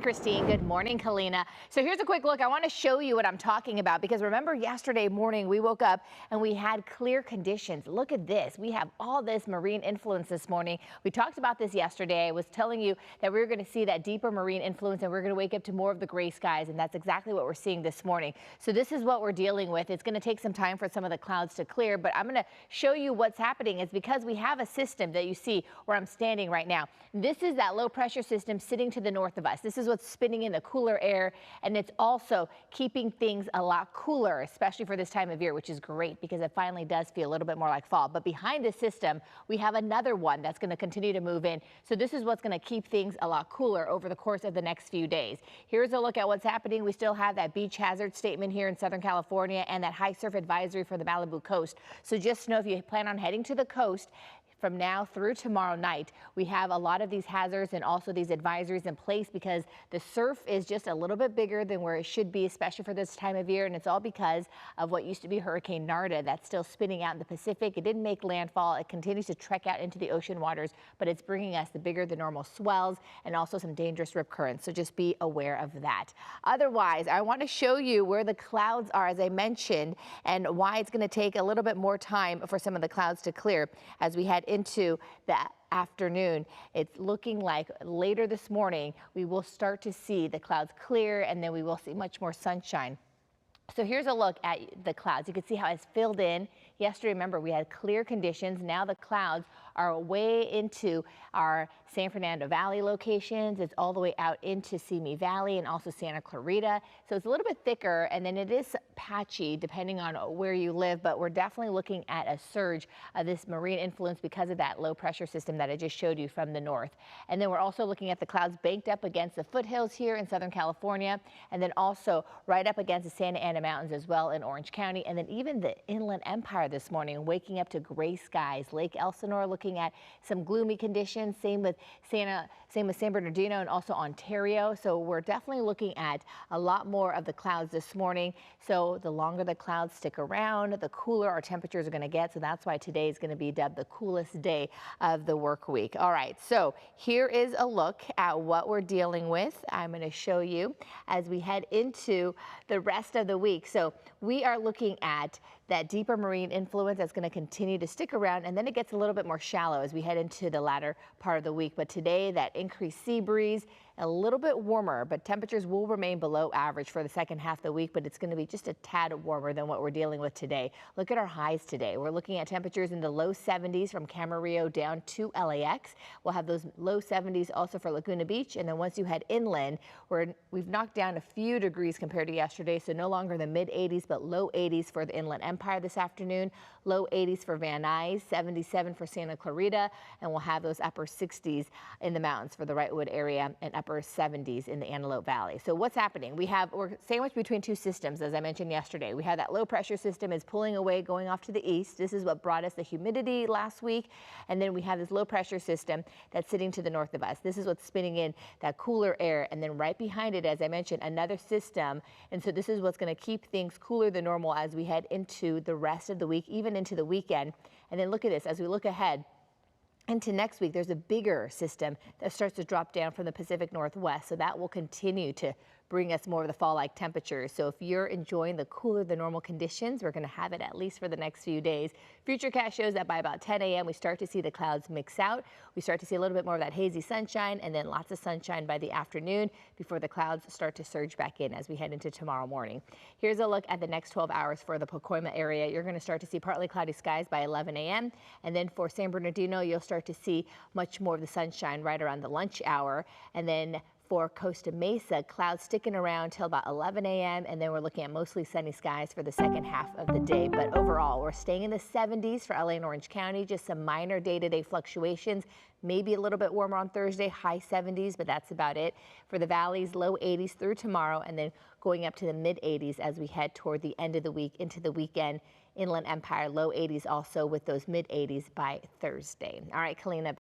Christine. Good morning, Kalina. So here's a quick look. I want to show you what I'm talking about because remember yesterday morning we woke up and we had clear conditions. Look at this. We have all this marine influence this morning. We talked about this yesterday. I was telling you that we were going to see that deeper marine influence and we're going to wake up to more of the gray skies, and that's exactly what we're seeing this morning. So this is what we're dealing with. It's going to take some time for some of the clouds to clear, but I'm going to show you what's happening. It's because we have a system that you see where I'm standing right now. This is that low pressure system sitting to the north of us. This is what's spinning in the cooler air, and it's also keeping things a lot cooler, especially for this time of year, which is great because it finally does feel a little bit more like fall. But behind this system, we have another one that's going to continue to move in. So this is what's going to keep things a lot cooler over the course of the next few days. Here's a look at what's happening. We still have that beach hazard statement here in Southern California and that high surf advisory for the Malibu coast. So just know if you plan on heading to the coast, from now through tomorrow night, we have a lot of these hazards and also these advisories in place because the surf is just a little bit bigger than where it should be, especially for this time of year. And it's all because of what used to be Hurricane Narda that's still spinning out in the Pacific. It didn't make landfall. It continues to trek out into the ocean waters, but it's bringing us the bigger than normal swells and also some dangerous rip currents. So just be aware of that. Otherwise, I want to show you where the clouds are, as I mentioned, and why it's going to take a little bit more time for some of the clouds to clear as we head into the afternoon. It's looking like later this morning we will start to see the clouds clear, and then we will see much more sunshine. So here's a look at the clouds. You can see how it's filled in. Yesterday, remember, we had clear conditions. Now the clouds are way into our San Fernando Valley locations. It's all the way out into Simi Valley and also Santa Clarita. So it's a little bit thicker, and then it is patchy depending on where you live, but we're definitely looking at a surge of this marine influence because of that low pressure system that I just showed you from the north. And then we're also looking at the clouds banked up against the foothills here in Southern California, and then also right up against the Santa Ana Mountains as well in Orange County, and then even the Inland Empire this morning, waking up to gray skies. Lake Elsinore looking at some gloomy conditions. Same with San Bernardino and also Ontario. So we're definitely looking at a lot more of the clouds this morning. So the longer the clouds stick around, the cooler our temperatures are going to get. So that's why today is going to be dubbed the coolest day of the work week. All right, so here is a look at what we're dealing with. I'm going to show you as we head into the rest of the week. So we are looking at that deeper marine influence that's going to continue to stick around, and then it gets a little bit more shallow as we head into the latter part of the week. But today, that increased sea breeze, a little bit warmer, but temperatures will remain below average for the second half of the week, but it's going to be just a tad warmer than what we're dealing with today. Look at our highs today. We're looking at temperatures in the low 70s from Camarillo down to LAX. We'll have those low 70s also for Laguna Beach, and then once you head inland, we've knocked down a few degrees compared to yesterday, so no longer the mid 80s, but low 80s for the Inland Empire this afternoon, low 80s for Van Nuys, 77 for Santa Clarita, and we'll have those upper 60s in the mountains for the Wrightwood area and upper 70s in the Antelope Valley. So what's happening? We're sandwiched between two systems, as I mentioned yesterday. We have that low pressure system is pulling away, going off to the east. This is what brought us the humidity last week. And then we have this low pressure system that's sitting to the north of us. This is what's spinning in that cooler air. And then right behind it, as I mentioned, another system. And so this is what's going to keep things cooler than normal as we head into the rest of the week, even into the weekend. And then look at this, as we look ahead into next week, there's a bigger system that starts to drop down from the Pacific Northwest. So that will continue to bring us more of the fall-like temperatures. So if you're enjoying the cooler than normal conditions, we're going to have it at least for the next few days. Futurecast shows that by about 10 a.m. we start to see the clouds mix out. We start to see a little bit more of that hazy sunshine, and then lots of sunshine by the afternoon before the clouds start to surge back in as we head into tomorrow morning. Here's a look at the next 12 hours for the Pacoima area. You're going to start to see partly cloudy skies by 11 a.m. And then for San Bernardino, you'll start to see much more of the sunshine right around the lunch hour. And then for Costa Mesa, clouds sticking around till about 11 a.m. and then we're looking at mostly sunny skies for the second half of the day. But overall, we're staying in the 70s for LA and Orange County, just some minor day-to-day fluctuations. Maybe a little bit warmer on Thursday, high 70s, but that's about it. For the valleys, low 80s through tomorrow, and then going up to the mid 80s as we head toward the end of the week into the weekend. Inland Empire, low 80s also with those mid 80s by Thursday. All right, Kalina.